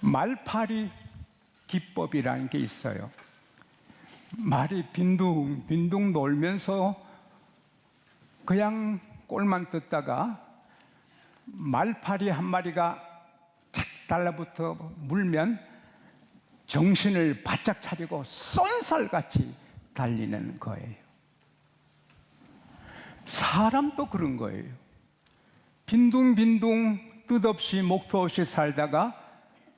말파리 기법이라는 게 있어요. 말이 빈둥빈둥 놀면서 그냥 꼴만 듣다가 말파리 한 마리가 착 달라붙어 물면 정신을 바짝 차리고 쏜살같이 달리는 거예요. 사람도 그런 거예요. 빈둥빈둥 뜻없이 목표 없이 살다가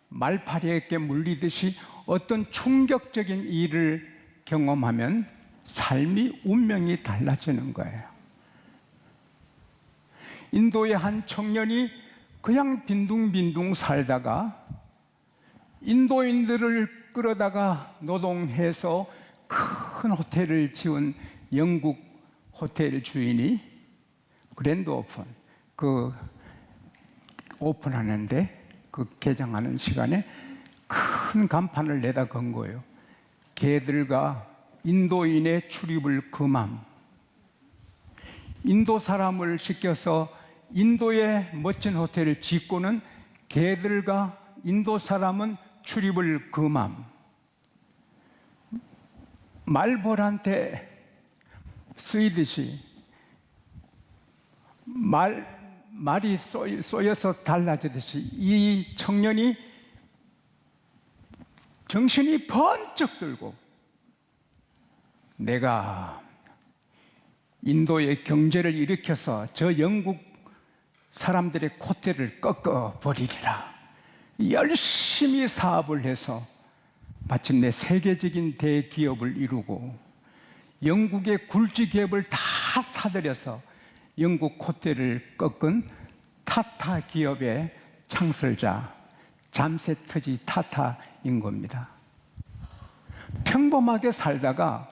말파리에게 물리듯이 어떤 충격적인 일을 경험하면 삶이 운명이 달라지는 거예요. 인도의 한 청년이 그냥 빈둥빈둥 살다가 인도인들을 끌어다가 노동해서 큰 호텔을 지은 영국 호텔 주인이 그랜드 오픈하는데 그 개장하는 시간에 큰 간판을 내다 건 거예요. 개들과 인도인의 출입을 금함. 인도 사람을 시켜서 인도의 멋진 호텔을 짓고는 개들과 인도 사람은 출입을 금함. 말벌한테 쓰이듯이 말이 쏘여서 달라지듯이 이 청년이 정신이 번쩍 들고 내가 인도의 경제를 일으켜서 저 영국 사람들의 콧대를 꺾어버리리라. 열심히 사업을 해서 마침내 세계적인 대기업을 이루고 영국의 굴지 기업을 다 사들여서 영국 콧대를 꺾은 타타 기업의 창설자 잠세트지 타타인 겁니다. 평범하게 살다가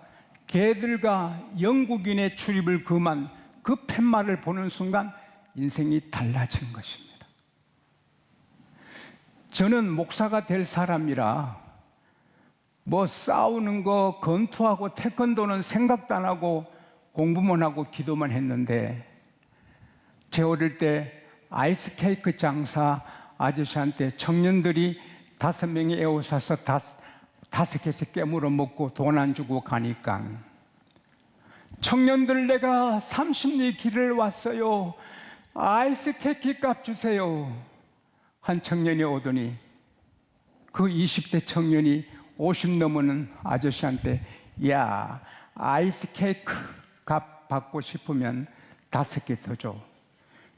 개들과 영국인의 출입을 금한 그 팻말을 보는 순간 인생이 달라진 것입니다. 저는 목사가 될 사람이라 뭐 싸우는 거, 권투하고 태권도는 생각도 안 하고 공부만 하고 기도만 했는데 제 어릴 때 아이스케이크 장사 아저씨한테 청년들이 5명이 에워싸서 5개씩 깨물어 먹고 돈 안 주고 가니까 청년들 내가 30리 길을 왔어요. 아이스케이크 값 주세요. 한 청년이 오더니 그 20대 청년이 50 넘은 아저씨한테 야, 아이스케이크 값 받고 싶으면 5개 더 줘.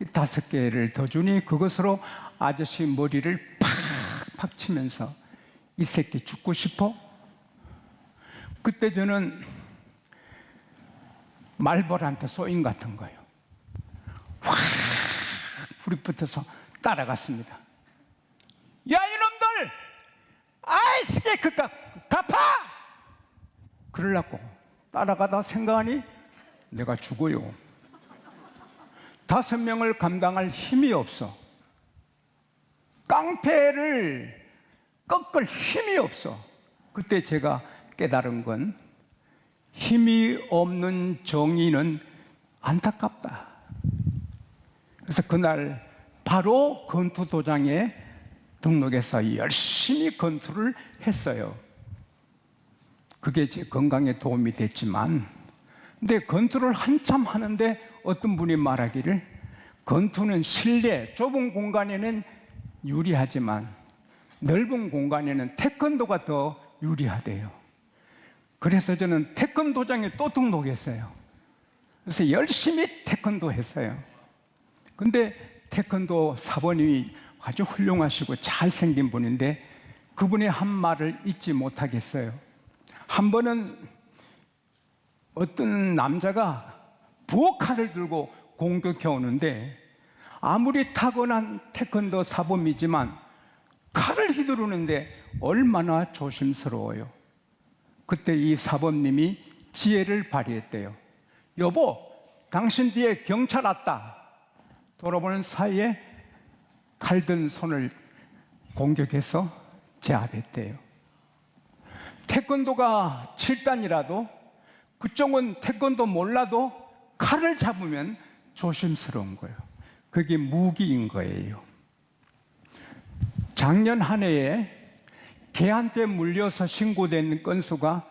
5개를 더 주니 그것으로 아저씨 머리를 팍팍 치면서 이 새끼 죽고 싶어? 그때 저는 말벌한테 쏘인 같은 거예요. 확 불이 붙어서 따라갔습니다. 야 이놈들! 아이스케이크 갚아! 그러려고 따라가다 생각하니 내가 죽어요. 5명을 감당할 힘이 없어. 깡패를 꺾을 힘이 없어. 그때 제가 깨달은 건 힘이 없는 정의는 안타깝다. 그래서 그날 바로 권투 도장에 등록해서 열심히 권투를 했어요. 그게 제 건강에 도움이 됐지만 근데 권투를 한참 하는데 어떤 분이 말하기를 권투는 실내 좁은 공간에는 유리하지만 넓은 공간에는 태권도가 더 유리하대요. 그래서 저는 태권도장에 또 등록했어요. 그래서 열심히 태권도 했어요. 근데 태권도 사범님이 아주 훌륭하시고 잘생긴 분인데 그분의 한 말을 잊지 못하겠어요. 한 번은 어떤 남자가 부엌칼을 들고 공격해 오는데 아무리 타고난 태권도 사범이지만 칼을 휘두르는데 얼마나 조심스러워요. 그때 이 사범님이 지혜를 발휘했대요. 여보, 당신 뒤에 경찰 왔다. 돌아보는 사이에 칼든 손을 공격해서 제압했대요. 태권도가 7단이라도 그쪽은 태권도 몰라도 칼을 잡으면 조심스러운 거예요. 그게 무기인 거예요. 작년 한 해에 개한테 물려서 신고된 건수가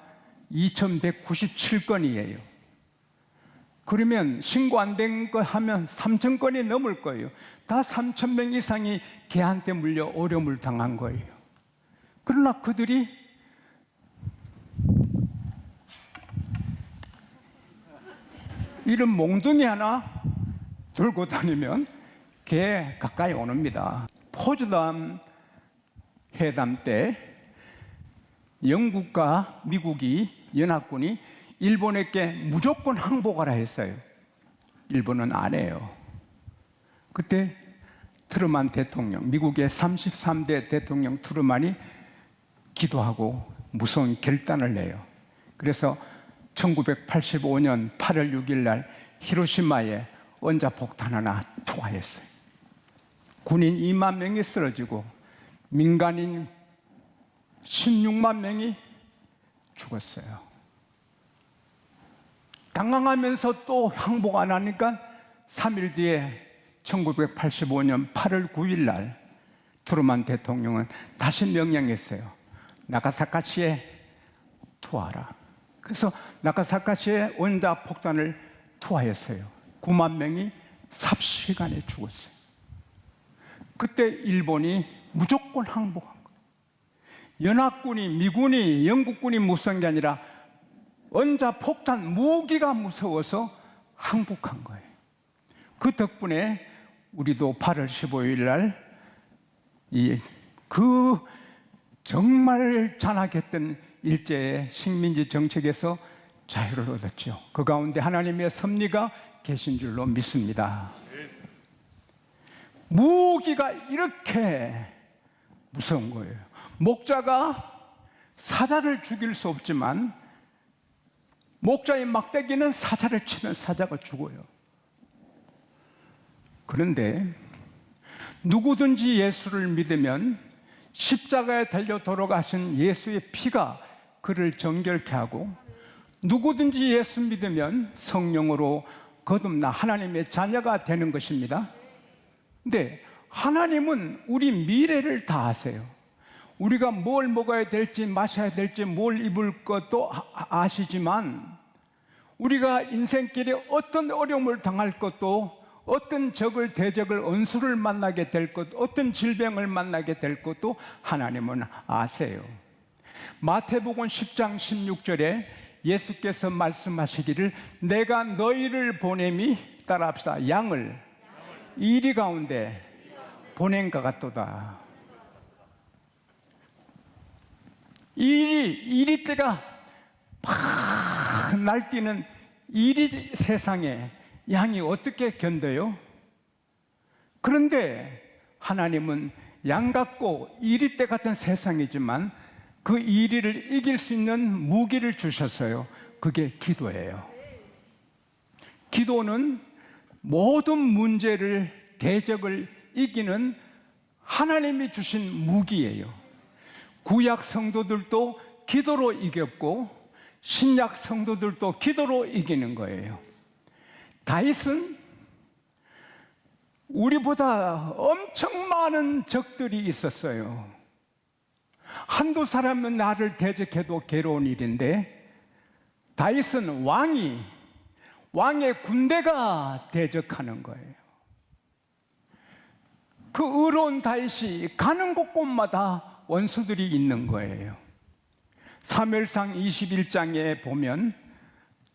2,197건이에요. 그러면 신고 안 된 거 하면 3,000건이 넘을 거예요. 다 3,000명 이상이 개한테 물려 어려움을 당한 거예요. 그러나 그들이 이런 몽둥이 하나 들고 다니면 개 가까이 오릅니다. 포츠담 회담 때 영국과 미국이 연합군이 일본에게 무조건 항복하라 했어요. 일본은 안 해요. 그때 트루만 대통령, 미국의 33대 대통령 트루만이 기도하고 무서운 결단을 내요. 그래서 1985년 8월 6일 날 히로시마에 원자폭탄 하나 투하했어요. 군인 2만 명이 쓰러지고 민간인 16만 명이 죽었어요. 당황하면서 또 항복 안 하니까 3일 뒤에 1985년 8월 9일 날 트루만 대통령은 다시 명령했어요. 나가사키시에 투하하라. 그래서 나가사키시에 원자폭탄을 투하했어요. 9만 명이 삽시간에 죽었어요. 그때 일본이 무조건 항복한 거예요. 연합군이, 미군이, 영국군이 무서운 게 아니라 원자폭탄 무기가 무서워서 항복한 거예요. 그 덕분에 우리도 8월 15일 날 그 정말 잔악했던 일제의 식민지 정책에서 자유를 얻었죠. 그 가운데 하나님의 섭리가 계신 줄로 믿습니다. 무기가 이렇게 무서운 거예요. 목자가 사자를 죽일 수 없지만 목자의 막대기는 사자를 치면 사자가 죽어요. 그런데 누구든지 예수를 믿으면 십자가에 달려 돌아가신 예수의 피가 그를 정결케 하고, 누구든지 예수 믿으면 성령으로 거듭나 하나님의 자녀가 되는 것입니다. 근데 하나님은 우리 미래를 다 아세요. 우리가 뭘 먹어야 될지, 마셔야 될지, 뭘 입을 것도 아시지만, 우리가 인생길에 어떤 어려움을 당할 것도, 어떤 적을, 대적을, 원수를 만나게 될 것, 어떤 질병을 만나게 될 것도 하나님은 아세요. 마태복음 10장 16절에 예수께서 말씀하시기를 내가 너희를 보냄이, 따라합시다, 양을 이리 가운데 보낸 것 같도다. 이리 때가 팍 날뛰는 이리 세상에 양이 어떻게 견뎌요? 그런데 하나님은 양 같고 이리떼 같은 세상이지만 그 이리를 이길 수 있는 무기를 주셨어요. 그게 기도예요. 기도는 모든 문제를, 대적을 이기는 하나님이 주신 무기예요. 구약 성도들도 기도로 이겼고 신약 성도들도 기도로 이기는 거예요. 다윗은 우리보다 엄청 많은 적들이 있었어요. 한두 사람은 나를 대적해도 괴로운 일인데, 다윗은 왕의 군대가 대적하는 거예요. 그 의로운 다윗이 가는 곳곳마다 원수들이 있는 거예요. 사무엘상 21장에 보면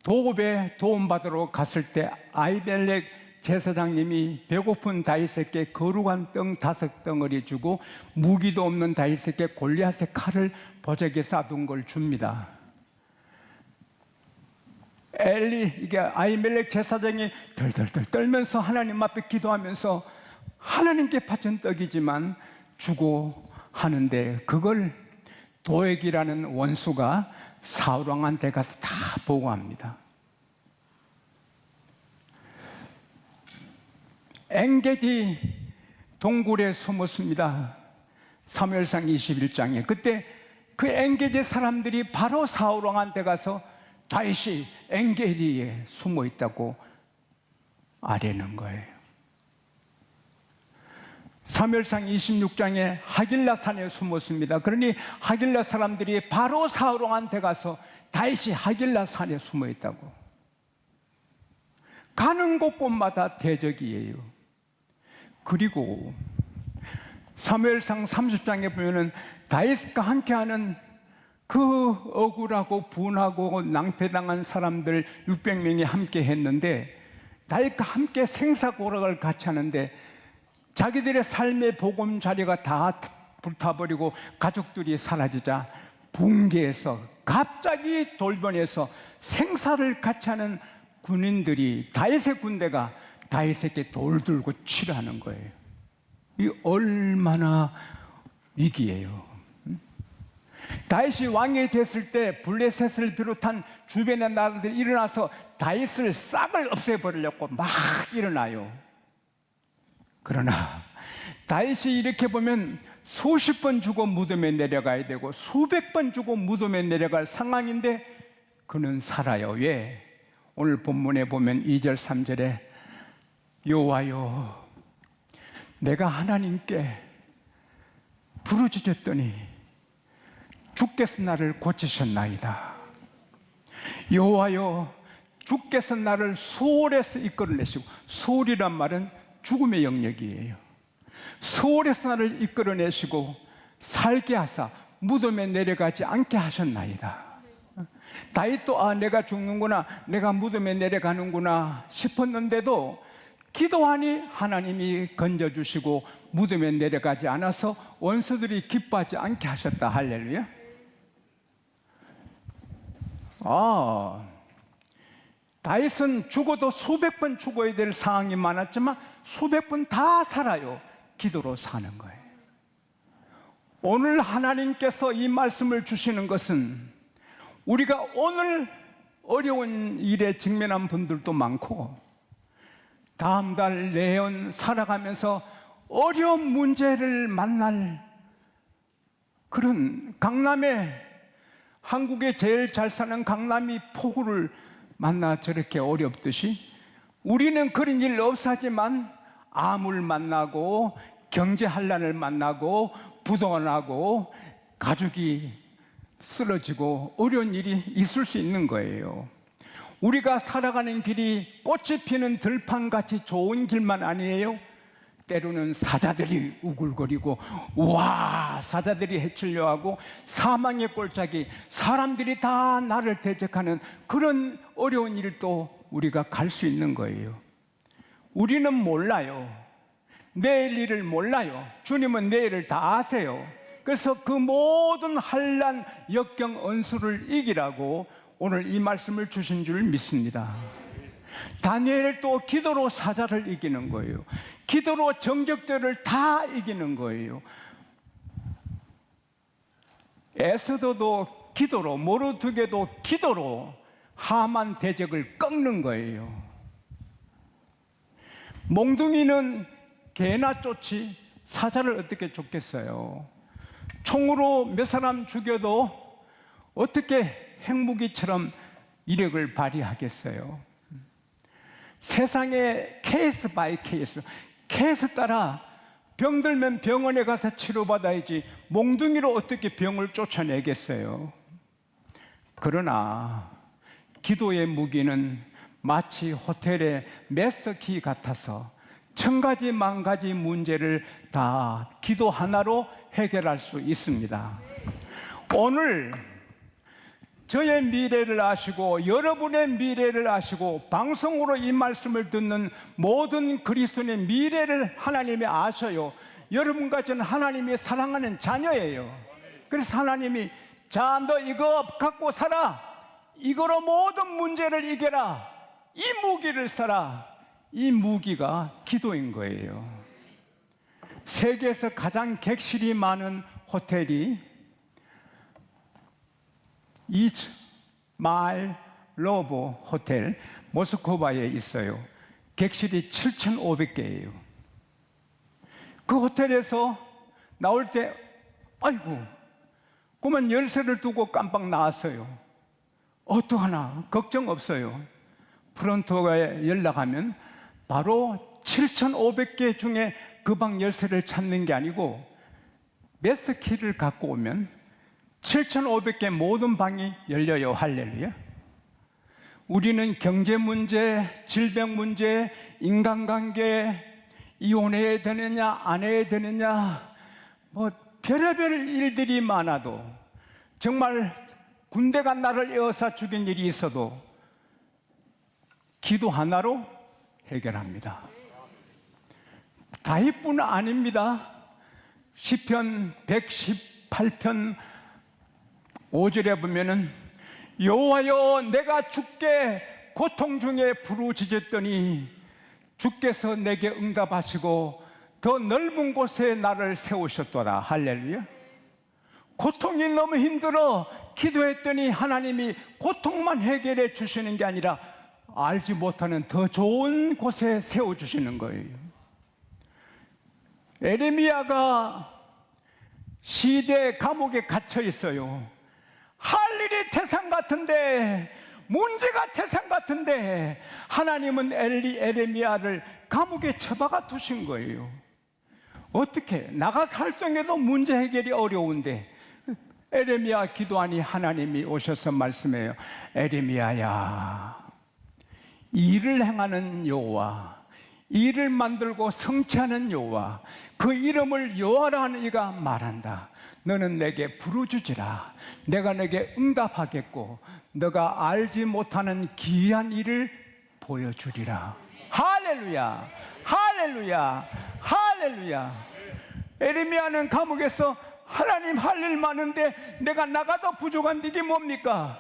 도읍에 도움받으러 갔을 때 아히멜렉 제사장님이 배고픈 다윗에게 거룩한 떡 5덩어리 주고 무기도 없는 다윗에게 골리앗의 칼을 보자기에 쏴둔 걸 줍니다. 이게 아히멜렉 제사장이 덜덜덜 떨면서 하나님 앞에 기도하면서 하나님께 바친 떡이지만 주고 하는데, 그걸 도액이라는 원수가 사울 왕한테 가서 다 보고합니다. 엔게디 동굴에 숨었습니다. 사무엘상 21장에. 그때 그 엔게디 사람들이 바로 사울 왕한테 가서 다윗이 엔게디에 숨어 있다고 아뢰는 거예요. 사무엘상 26장에 하길라 산에 숨었습니다. 그러니 하길라 사람들이 바로 사울왕한테 가서 다윗이 하길라 산에 숨어 있다고. 가는 곳곳마다 대적이에요. 그리고 사무엘상 30장에 보면은 다윗과 함께하는 그 억울하고 분하고 낭패당한 사람들 600명이 함께 했는데, 다윗과 함께 생사고락을 같이 하는데 자기들의 삶의 보금자리가 다 불타버리고 가족들이 사라지자 붕괴해서 갑자기 돌변해서 생사를 같이 하는 군인들이, 다윗의 군대가 다윗에게 돌 들고 치료하는 거예요. 이 얼마나 위기예요. 다윗이 왕이 됐을 때 블레셋을 비롯한 주변의 나라들이 일어나서 다윗을 싹을 없애버리려고 막 일어나요. 그러나 다윗이 이렇게 보면 수십 번 죽어 무덤에 내려가야 되고 수백 번 죽어 무덤에 내려갈 상황인데 그는 살아요. 왜? 오늘 본문에 보면 2절 3절에 여호와여, 내가 하나님께 부르짖었더니 주께서 나를 고치셨나이다. 여호와여, 주께서 나를 수월에서 이끌어내시고, 수월이란 말은 죽음의 영역이에요. 수월에서 나를 이끌어내시고 살게 하사 무덤에 내려가지 않게 하셨나이다. 다윗도 내가 죽는구나, 내가 무덤에 내려가는구나 싶었는데도 기도하니 하나님이 건져주시고 무덤에 내려가지 않아서 원수들이 기뻐하지 않게 하셨다. 할렐루야. 다윗은 죽어도 수백 번 죽어야 될 상황이 많았지만 수백 번 다 살아요. 기도로 사는 거예요. 오늘 하나님께서 이 말씀을 주시는 것은 우리가 오늘 어려운 일에 직면한 분들도 많고 다음 달 내년 살아가면서 어려운 문제를 만날 그런 강남에, 한국에 제일 잘 사는 강남이 폭우를 만나 저렇게 어렵듯이 우리는 그런 일 없사지만 암을 만나고 경제한란을 만나고 부도나고 가족이 쓰러지고 어려운 일이 있을 수 있는 거예요. 우리가 살아가는 길이 꽃이 피는 들판같이 좋은 길만 아니에요. 때로는 사자들이 우글거리고 사자들이 해치려 하고 사망의 꼴짝이, 사람들이 다 나를 대적하는 그런 어려운 일도 우리가 갈 수 있는 거예요. 우리는 몰라요. 내일 일을 몰라요. 주님은 내일을 다 아세요. 그래서 그 모든 환난, 역경, 언수를 이기라고 오늘 이 말씀을 주신 줄 믿습니다. 다니엘도 기도로 사자를 이기는 거예요. 기도로 정적들을 다 이기는 거예요. 에스더도 기도로, 모르드게도 기도로 하만 대적을 꺾는 거예요. 몽둥이는 개나 쫓지 사자를 어떻게 쫓겠어요? 총으로 몇 사람 죽여도 어떻게 핵무기처럼 이력을 발휘하겠어요? 세상에 케이스 바이 케이스, 케이스 따라 병들면 병원에 가서 치료받아야지 몽둥이로 어떻게 병을 쫓아내겠어요? 그러나 기도의 무기는 마치 호텔의 마스터키 같아서 천가지 만가지 문제를 다 기도 하나로 해결할 수 있습니다. 오늘 저의 미래를 아시고 여러분의 미래를 아시고 방송으로 이 말씀을 듣는 모든 그리스도인의 미래를 하나님이 아셔요. 여러분과 저는 하나님이 사랑하는 자녀예요. 그래서 하나님이 자, 너 이거 갖고 살아, 이거로 모든 문제를 이겨라, 이 무기를 써라. 이 무기가 기도인 거예요. 세계에서 가장 객실이 많은 호텔이 이즈마일 로보 호텔 모스크바에 있어요. 객실이 7,500개예요. 그 호텔에서 나올 때 아이고 그만 열쇠를 두고 깜빡 나왔어요. 어떡하나 걱정 없어요. 프론트에 연락하면 바로 7,500개 중에 그 방 열쇠를 찾는 게 아니고 메스키를 갖고 오면 7,500개 모든 방이 열려요. 할렐루야. 우리는 경제 문제, 질병 문제, 인간관계, 이혼해야 되느냐 안 해야 되느냐, 뭐 별의별 일들이 많아도, 정말 군대가 나를 에워싸 죽인 일이 있어도 기도 하나로 해결합니다. 다윗뿐 아닙니다. 시편 118편 5절에 보면은 여호와여 내가 주께 고통 중에 부르짖었더니 주께서 내게 응답하시고 더 넓은 곳에 나를 세우셨도다. 할렐루야. 고통이 너무 힘들어 기도했더니 하나님이 고통만 해결해 주시는 게 아니라 알지 못하는 더 좋은 곳에 세워주시는 거예요. 에레미야가 시대 감옥에 갇혀 있어요. 할 일이 태산 같은데, 문제가 태산 같은데 하나님은 에레미야를 감옥에 처박아 두신 거예요. 어떻게 나가서 활동해도 문제 해결이 어려운데 에레미야 기도하니 하나님이 오셔서 말씀해요. 에레미야야, 일을 행하는 여호와, 일을 만들고 성취하는 여호와, 그 이름을 여호와라 하는 이가 말한다. 너는 내게 부르짖으라. 내가 내게 응답하겠고 너가 알지 못하는 기이한 일을 보여주리라. 할렐루야, 할렐루야, 할렐루야. 에레미야는 감옥에서 하나님 할 일 많은데 내가 나가도 부족한 이게 뭡니까?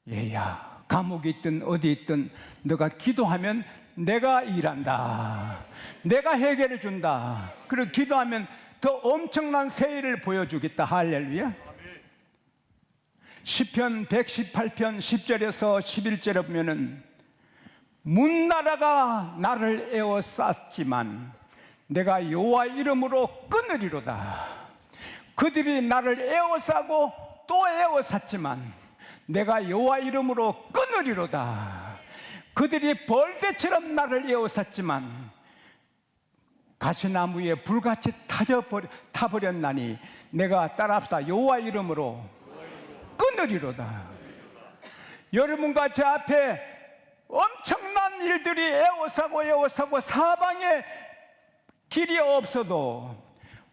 얘야, 감옥에 있든 어디 있든 너가 기도하면 내가 일한다. 내가 해결해 준다. 그리고 기도하면 더 엄청난 새 일을 보여주겠다. 할렐루야. 시편 118편 10절에서 11절에 보면은 문나라가 나를 에워쌌지만 내가 여호와 이름으로 끊으리로다. 그들이 나를 에워싸고 또 에워쌌지만 내가 여호와 이름으로 끊으리로다. 그들이 벌떼처럼 나를 에워쌌지만 가시나무에 불같이 타버렸나니 내가 따라합시다. 여호와 이름으로 끊으리로다. 여러분과 제 앞에 엄청난 일들이 에워싸고 사방에 길이 없어도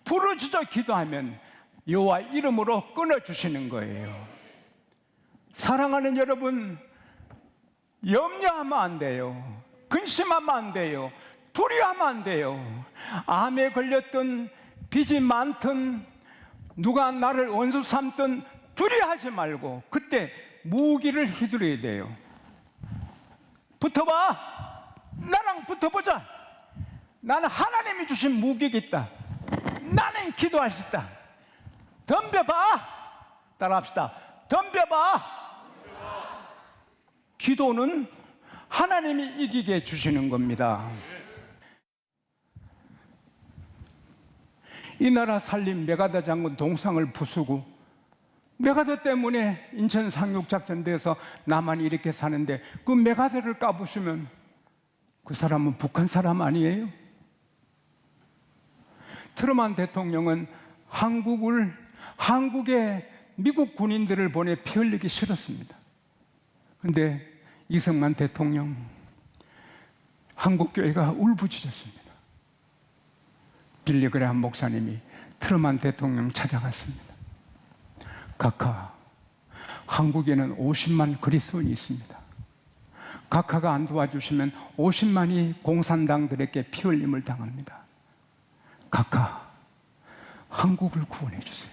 부르짖어 기도하면 여호와 이름으로 끊어주시는 거예요. 사랑하는 여러분, 염려하면 안 돼요. 근심하면 안 돼요. 두려워하면 안 돼요. 암에 걸렸든 빚이 많든 누가 나를 원수 삼든 두려워하지 말고 그때 무기를 휘두르야 돼요. 붙어봐. 나랑 붙어보자. 나는 하나님이 주신 무기가 있다. 나는 기도할 수 있다. 덤벼봐. 따라합시다. 덤벼봐. 기도는 하나님이 이기게 해주시는 겁니다. 이 나라 살림 메가더 장군 동상을 부수고 메가더 때문에 인천 상륙작전돼서 남한이 이렇게 사는데 그 메가더를 까부시면 그 사람은 북한 사람 아니에요? 트루먼 대통령은 한국에 미국 군인들을 보내 피 흘리기 싫었습니다. 그런데 이승만 대통령, 한국교회가 울부짖었습니다. 빌리 그레함 목사님이 트루먼 대통령 찾아갔습니다. 각하, 한국에는 50만 그리스도인이 있습니다. 각하가 안 도와주시면 50만이 공산당들에게 피 흘림을 당합니다. 각하, 한국을 구원해 주세요.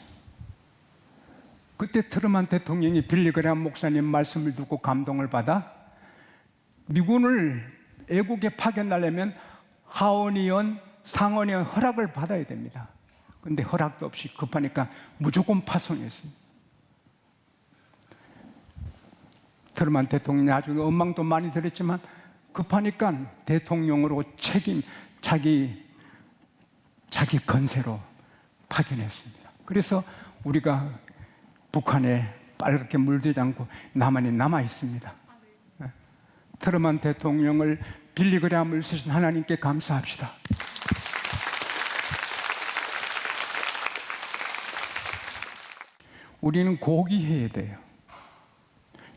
그때 트루먼 대통령이 빌리 그레함 목사님 말씀을 듣고 감동을 받아 미군을 애국에 파견하려면 하원의원, 상원의원 허락을 받아야 됩니다. 그런데 허락도 없이 급하니까 무조건 파송했습니다. 트루먼 대통령이 나중에 원망도 많이 들었지만 급하니까 대통령으로 자기 건세로 파견했습니다. 그래서 우리가 북한에 빨갛게 물들지 않고 남한이 남아 있습니다. 트루먼 대통령을 빌리 그레함을 쓰신 하나님께 감사합시다. 우리는 고귀해야 돼요.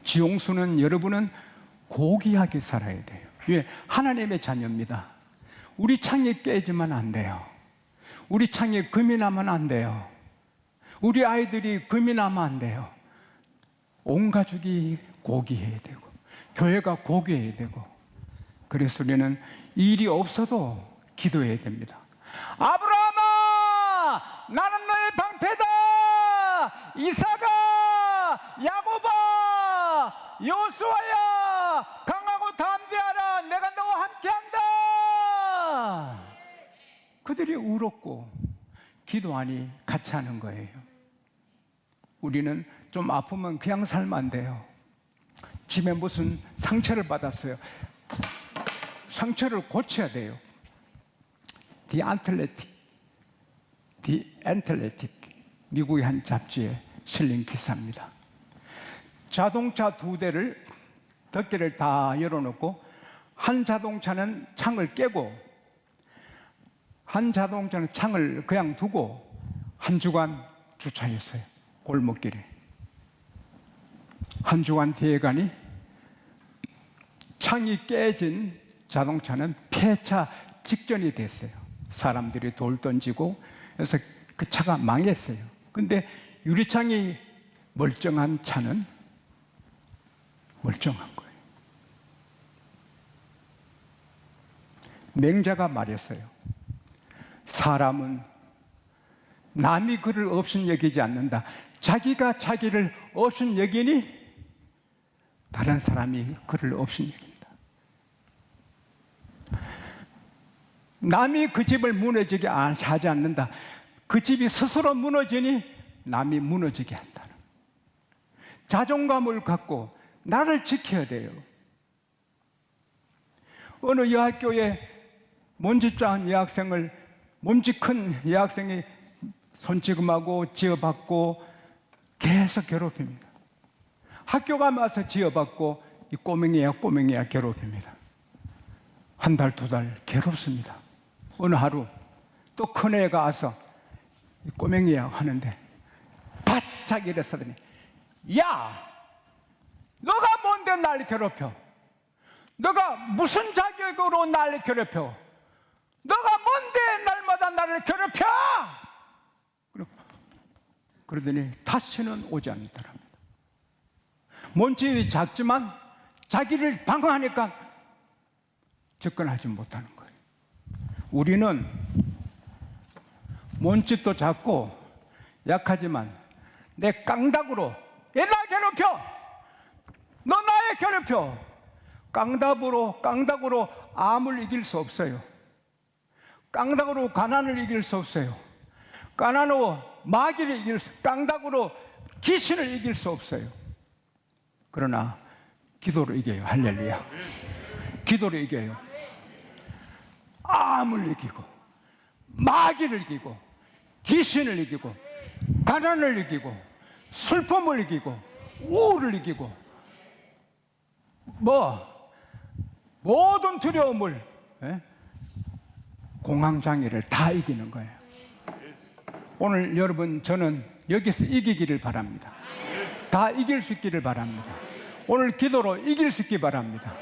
지용수는 여러분은 고귀하게 살아야 돼요. 왜? 하나님의 자녀입니다. 우리 창이 깨지면 안 돼요. 우리 창에 금이 나면 안 돼요. 우리 아이들이 금이 나면 안 돼요. 온 가족이 고귀해야 되고 교회가 고귀해야 되고, 그래서 우리는 일이 없어도 기도해야 됩니다. 아브라함아, 나는 너의 방패다. 이삭아, 야곱아, 여호수아야, 강하고 담대하라. 내가 너와 함께한다. 그들이 울었고 기도하니 같이 하는 거예요. 우리는 좀 아프면 그냥 살면 안 돼요. 집에 무슨 상처를 받았어요. 상처를 고쳐야 돼요. The Atlantic, 미국의 한 잡지에 실린 기사입니다. 자동차 2대를 덮개를 다 열어놓고 한 자동차는 창을 깨고 한 자동차는 창을 그냥 두고 한 주간 주차했어요. 골목길에. 한 주간 뒤에 가니 창이 깨진 자동차는 폐차 직전이 됐어요. 사람들이 돌 던지고 그래서 그 차가 망했어요. 근데 유리창이 멀쩡한 차는 멀쩡한 거예요. 맹자가 말했어요. 사람은 남이 그를 없인 여기지 않는다. 자기가 자기를 없인 여기니 다른 사람이 그를 없인 여긴다. 남이 그 집을 무너지게 하지 않는다. 그 집이 스스로 무너지니 남이 무너지게 한다는. 자존감을 갖고 나를 지켜야 돼요. 어느 여학교에 몸집작은 여학생을, 몸집 큰 여학생이 손찌검하고 지어받고 계속 괴롭힙니다. 학교가 와서 지어받고 이 꼬맹이야 괴롭힙니다. 한 달, 2달 괴롭습니다. 어느 하루 또 큰애가 와서 이 꼬맹이야 하는데 바짝 일어서더니, 야! 너가 뭔데 날 괴롭혀? 너가 무슨 자격으로 날 괴롭혀? 너가 뭔데 날마다 나를 괴롭혀? 그러더니 다시는 오지 않더랍니다. 몸집이 작지만 자기를 방어하니까 접근하지 못하는 거예요. 우리는 몸집도 작고 약하지만 내 깡닭으로 왜 날 괴롭혀? 너 나의 괴롭혀. 깡닭으로 암을 이길 수 없어요. 깡닭으로 가난을 이길 수 없어요. 가난으로 마귀를 이길 수, 깡닭으로 귀신을 이길 수 없어요. 그러나 기도로 이겨요. 할렐루야. 기도로 이겨요. 암을 이기고 마귀를 이기고 귀신을 이기고 가난을 이기고 슬픔을 이기고 우울을 이기고 모든 두려움을, 공황장애를 다 이기는 거예요. 오늘 여러분, 저는 여기서 이기기를 바랍니다. 다 이길 수 있기를 바랍니다. 오늘 기도로 이길 수 있기 바랍니다.